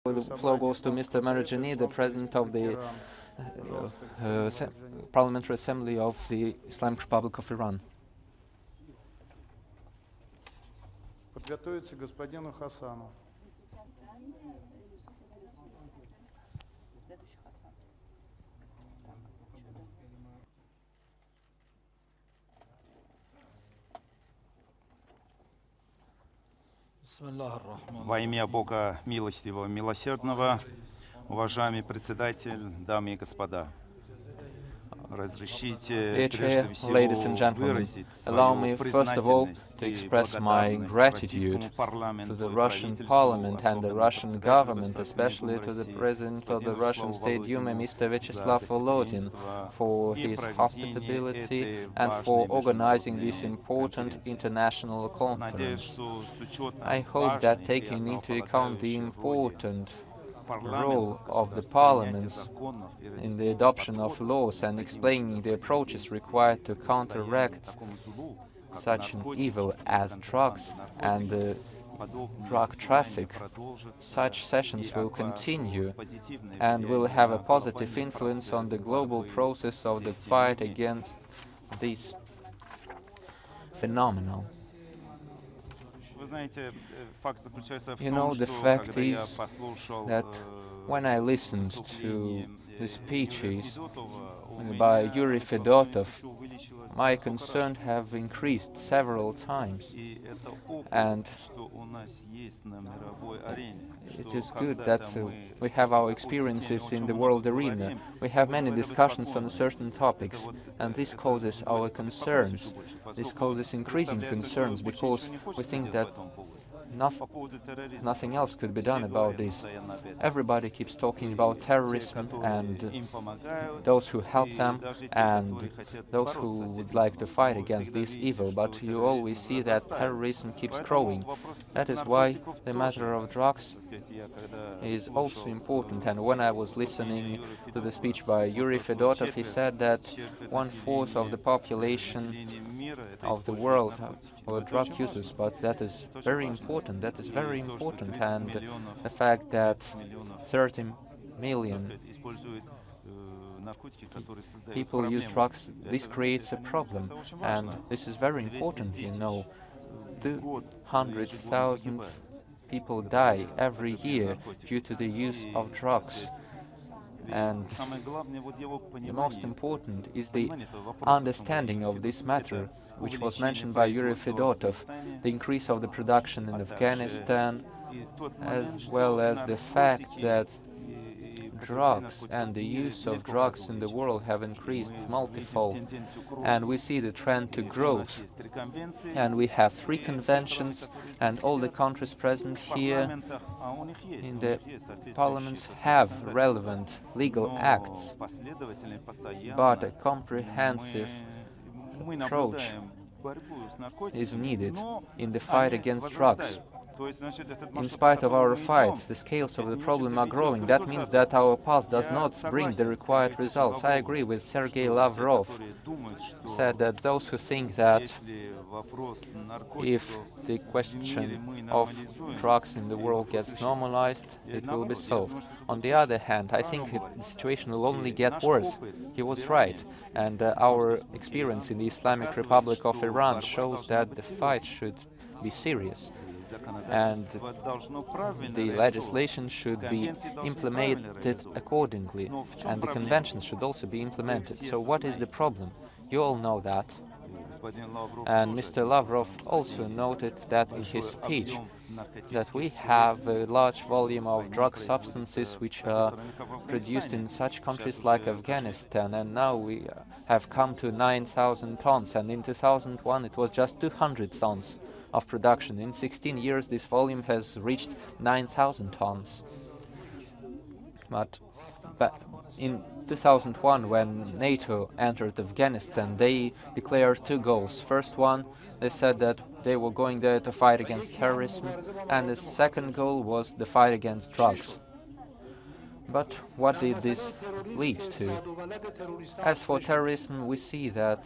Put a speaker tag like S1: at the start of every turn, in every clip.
S1: The floor goes to Mr. Larijani, the President of the Parliamentary Assembly of the Islamic Republic of Iran.
S2: Подготовиться господину Хасану.
S3: Во имя Бога милостивого, милосердного, уважаемый председатель, дамы и господа, разрешите прежде всего выразить
S1: allow
S3: свою
S1: me first of all
S3: признательность
S1: to
S3: и
S1: express my
S3: благодарность
S1: gratitude
S3: российскому парламенту
S1: to the
S3: и
S1: Russian
S3: правительству,
S1: Parliament and the
S3: особенно
S1: Russian
S3: председателю
S1: government,
S3: Государственной
S1: especially
S3: Думы
S1: to the
S3: России,
S1: President of the Russian
S3: господину
S1: State Duma,
S3: Володину,
S1: Mr.
S3: за
S1: Vyacheslav Volodin,
S3: гостеприимство
S1: for
S3: и
S1: his
S3: проведение
S1: hospitality
S3: этой
S1: and for
S3: важной
S1: organizing
S3: международной
S1: this important
S3: конференции.
S1: international
S3: Надеюсь,
S1: conference.
S3: что с учетом
S1: I hope that
S3: важной и
S1: taking into account the
S3: основополагающей роли
S1: important
S3: парламента
S1: role
S3: в
S1: of the
S3: государственном принятии
S1: parliaments
S3: законов и
S1: in the
S3: разъяснении
S1: adoption of
S3: подходов,
S1: laws and
S3: необходимых
S1: explaining
S3: для
S1: the approaches required to counteract
S3: такому злу, как
S1: such an
S3: наркотики,
S1: evil as drugs and the
S3: подобные
S1: drug
S3: изъяснения
S1: traffic.
S3: продолжатся,
S1: Such sessions
S3: и
S1: will
S3: оказывают
S1: continue
S3: позитивное
S1: and will
S3: влияние
S1: have a
S3: на
S1: positive
S3: глобальный
S1: influence on the
S3: процесс
S1: global
S3: борьбы
S1: process of
S3: с
S1: the fight
S3: этими
S1: against this phenomenon.
S3: Вы знаете, факт заключается в
S1: You
S3: том,
S1: know, the
S3: что
S1: fact
S3: когда я
S1: is
S3: послушал
S1: that when I listened to
S3: выступление
S1: the speeches
S3: Федотова, у
S1: by
S3: меня
S1: Yuri
S3: готовность
S1: Fedotov,
S3: еще увеличилась
S1: my
S3: в 100
S1: concerns
S3: раз.
S1: have increased several times.
S3: И это опыт,
S1: And
S3: что у нас есть на мировой арене,
S1: it
S3: что
S1: is good that
S3: когда-то мы
S1: we have our
S3: о какой-то теме
S1: experiences in
S3: очень
S1: the
S3: много
S1: world arena.
S3: говорим,
S1: We have many
S3: вызывает
S1: discussions on
S3: обеспокоенность.
S1: certain topics, and this causes our
S3: вызывает
S1: concerns.
S3: еще больше,
S1: This
S3: поскольку
S1: causes increasing
S3: представляется, что
S1: concerns
S3: больше
S1: because
S3: ничего не
S1: we
S3: хочется
S1: think
S3: делать
S1: that
S3: по этому поводу.
S1: По
S3: поводу терроризма,
S1: nothing else could be
S3: все
S1: done about
S3: говорят
S1: this.
S3: постоянно об этом.
S1: Everybody keeps talking about
S3: Те,
S1: terrorism
S3: которые
S1: and
S3: им помогают,
S1: those who help
S3: и
S1: them
S3: даже те,
S1: and
S3: которые хотят
S1: those who
S3: бороться с
S1: would
S3: этим
S1: like to
S3: злом.
S1: fight
S3: Вы
S1: against
S3: всегда
S1: this
S3: видите,
S1: evil,
S3: что
S1: but you always
S3: терроризм
S1: see that
S3: возрастает.
S1: terrorism keeps
S3: Поэтому
S1: growing.
S3: вопрос
S1: That is why
S3: наркотиков
S1: the
S3: тоже,
S1: matter of drugs
S3: так сказать, я когда
S1: is
S3: слушал,
S1: also important. And when I was listening to the speech by Yuri
S3: Fedotov,
S1: Fedotov, he said that 1/4 of the population of the world were drug users, but that is very important. That is very important, and the fact that 30 million people use drugs, this creates a problem, and this is very important, you know. 200,000 people die every year due to the use of drugs. And the most important is the understanding of this matter, which was mentioned by Yuri Fedotov, the increase of the production in Afghanistan, as well as the fact that drugs and the use of drugs in the world have increased multifold, and we see the trend to growth. And we have 3 conventions, and all the countries present here in the parliaments have relevant legal acts, but a comprehensive approach is needed in the fight against drugs. In spite of our fight, the scales of the problem are growing. That means that our path does not bring the required results. I agree with Sergei Lavrov, who said that those who think that if the question of drugs in the world gets normalized, it will be solved. On the other hand, I think the situation will only get worse. He was right, and our experience in the Islamic Republic of Iran shows that the fight should be serious, and the legislation should be implemented accordingly, and the conventions should also be implemented. So what is the problem? You all know that. And Mr. Lavrov also noted that in his speech that we have a large volume of drug substances which are produced in such countries like Afghanistan, and now we have come to 9,000 tons, and in 2001 it was just 200 tons of production. In 16 years this volume has reached 9,000 tons. But in 2001, when NATO entered Afghanistan, they declared two goals. First one, they said that they were going there to fight against terrorism, and the second goal was the fight against drugs. But what did this lead to? As for terrorism, we see that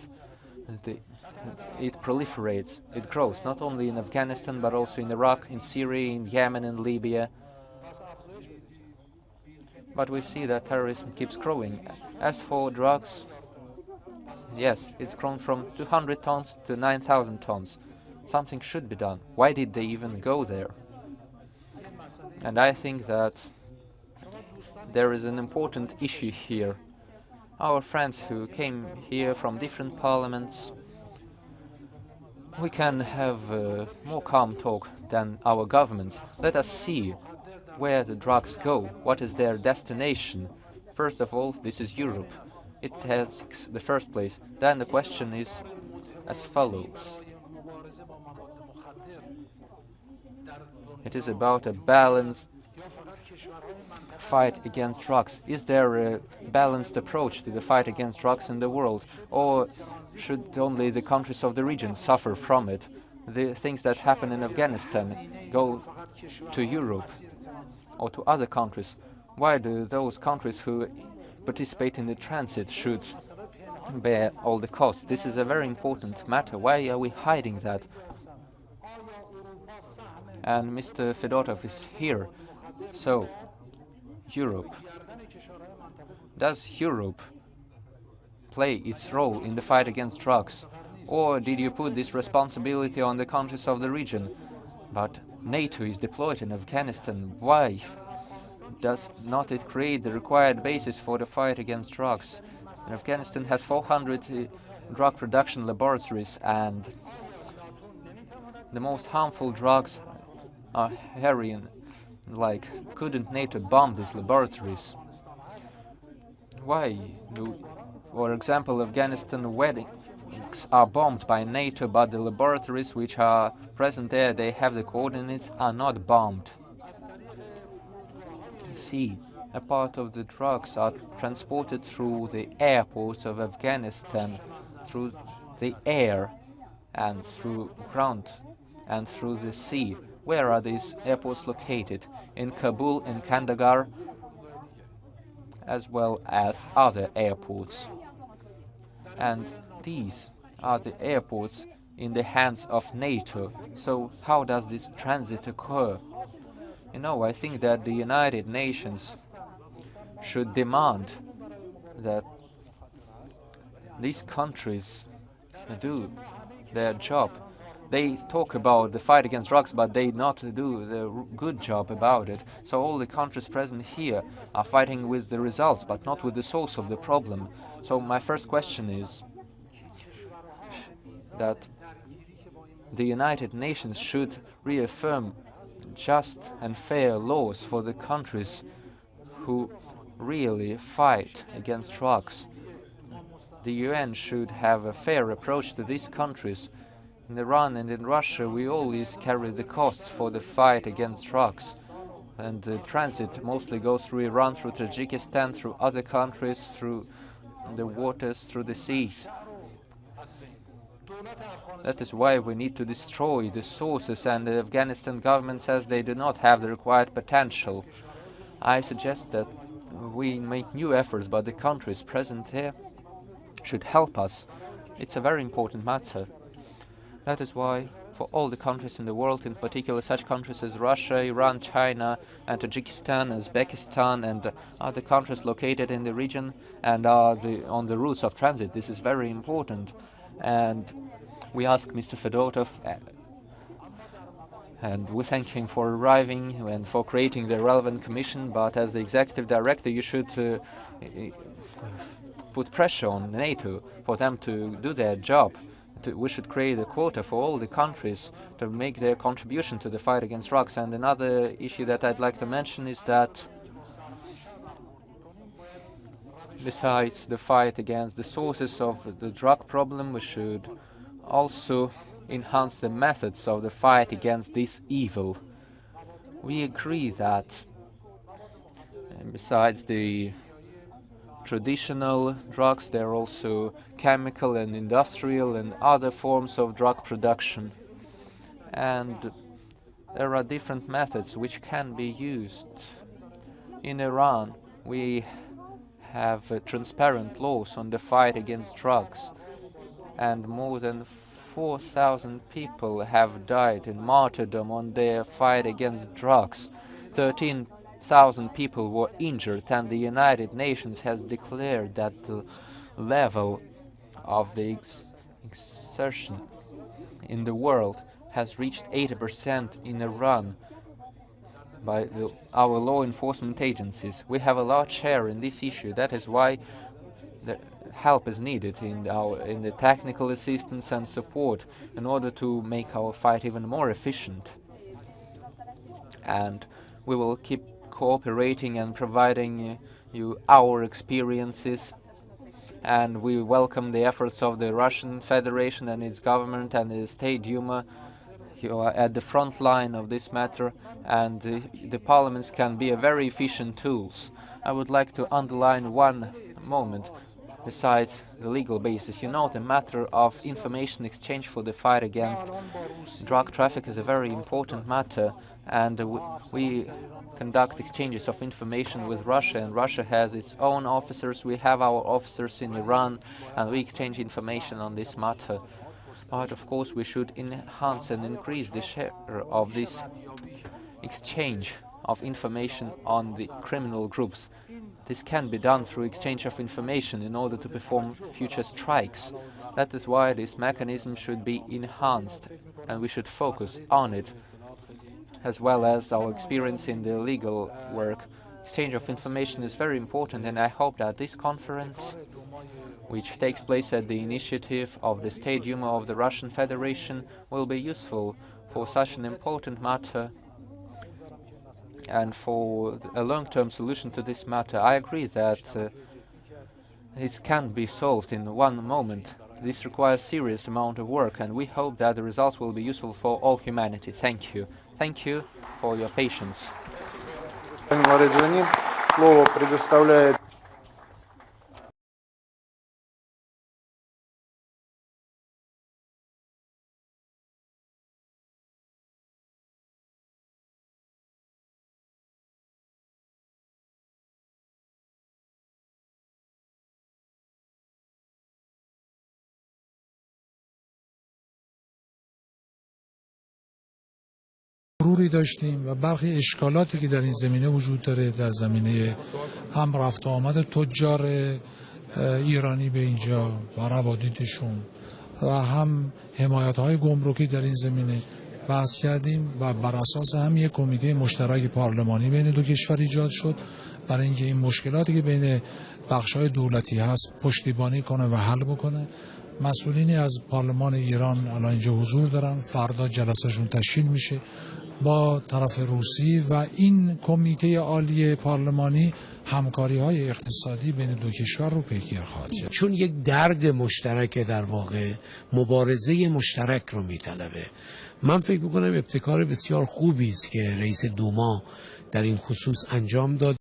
S1: it proliferates, it grows, not only in Afghanistan, but also in Iraq, in Syria, in Yemen, and Libya. But we see that terrorism keeps growing. As for drugs, yes, it's grown from 200 tons to 9,000 tons. Something should be done. Why did they even go there? And I think that there is an important issue here. Our friends who came here from different parliaments, we can have more calm talk than our governments. Let us see where the drugs go, what is their destination. First of all, this is Europe. It takes the first place. Then the question is as follows. It is about a balanced fight against drugs. Is there a balanced approach to the fight against drugs in the world, or should only the countries of the region suffer from it? The things that happen in Afghanistan go to Europe or to other countries. Why do those countries who participate in the transit should bear all the costs? This is a very important matter. Why are we hiding that? And Mr. Fedotov is here. So, Europe. Does Europe play its role in the fight against drugs? Or did you put this responsibility on the countries of the region? But NATO is deployed in Afghanistan. Why does not it create the required basis for the fight against drugs? And Afghanistan has 400 drug production laboratories, and the most harmful drugs are heroin. Like, couldn't NATO bomb these laboratories? Why do, for example, Afghanistan weddings are bombed by NATO, but the laboratories which are present there, they have the coordinates, are not bombed? See, a part of the drugs are transported through the airports of Afghanistan, through the air, and through ground, and through the sea. Where are these airports located? In Kabul, in Kandahar, as well as other airports. And these are the airports in the hands of NATO. So how does this transit occur? You know, I think that the United Nations should demand that these countries do their job. They talk about the fight against drugs, but they not do the good job about it. So all the countries present here are fighting with the results, but not with the source of the problem. So my first question is that the United Nations should reaffirm just and fair laws for the countries who really fight against drugs. The UN should have a fair approach to these countries. In Iran and in Russia, we always carry the costs for the fight against drugs. And the transit mostly goes through Iran, through Tajikistan, through other countries, through the waters, through the seas. That is why we need to destroy the sources, and the Afghanistan government says they do not have the required potential. I suggest that we make new efforts, but the countries present here should help us. It's a very important matter. That is why, for all the countries in the world, in particular such countries as Russia, Iran, China, and Tajikistan, Uzbekistan, and other countries located in the region and are on the routes of transit, this is very important. And we ask Mr. Fedotov, and we thank him for arriving and for creating the relevant commission, but as the executive director, you should put pressure on NATO for them to do their job, we should create a quota for all the countries to make their contribution to the fight against drugs. And another issue that I'd like to mention is that besides the fight against the sources of the drug problem, we should also enhance the methods of the fight against this evil. We agree that besides the traditional drugs, there are also chemical and industrial and other forms of drug production. And there are different methods which can be used. In Iran, we have transparent laws on the fight against drugs, and more than 4,000 people have died in martyrdom on their fight against drugs. 13,000 people were injured, and the United Nations has declared that the level of the exertion in the world has reached 80% in Iran by our law enforcement agencies. We have a large share in this issue. That is why the help is needed in the technical assistance and support in order to make our fight even more efficient. And we will keep cooperating and providing you our experiences, and we welcome the efforts of the Russian Federation and its government and the State Duma. You are at the front line of this matter, and the parliaments can be a very efficient tools. I would like to underline one moment besides the legal basis. You know, the matter of information exchange for the fight against drug traffic is a very important matter, and we conduct exchanges of information with Russia, and Russia has its own officers. We have our officers in Iran, and we exchange information on this matter. But of course we should enhance and increase the share of this exchange of information on the criminal groups. This can be done through exchange of information in order to perform future strikes. That is why this mechanism should be enhanced, and we should focus on it, as well as our experience in the legal work. Exchange of information is very important, and I hope that this conference, which takes place at the initiative of the State Duma of the Russian Federation, will be useful for such an important matter and for a long-term solution to this matter. I agree that it can't be solved in one moment. This requires serious amount of work, and we hope that the results will be useful for all humanity. Thank you. Thank you for your patience.
S2: Larijani, слово предоставляет
S4: مروری داشتیم و برخی اشکالاتی که در این زمینه وجود داره، در زمینه هم رفت و آمد تجار ایرانی به اینجا و روادیدشون و هم حمایت‌های گمرکی در این زمینه بحث کردیم و بر اساس هم یک کمیته مشترک پارلمانی بین دو کشور ایجاد شد برای اینکه این مشکلاتی که بین بخش‌های دولتی هست پشتیبانی کنه و حل بکنه. مسئولینی از پارلمان ایران الان اینجا حضور دارن، فردا جلسهشون تشکیل میشه با طرف روسی و این کمیته عالی پارلمانی همکاری‌های اقتصادی بین دو کشور رو پیگیر خواهد شد.
S5: چون یک درد مشترک، در واقع مبارزه مشترک رو میطلبه. من فکر می‌کنم ابتکار بسیار خوبی است که رئیس دوما در این خصوص انجام داد.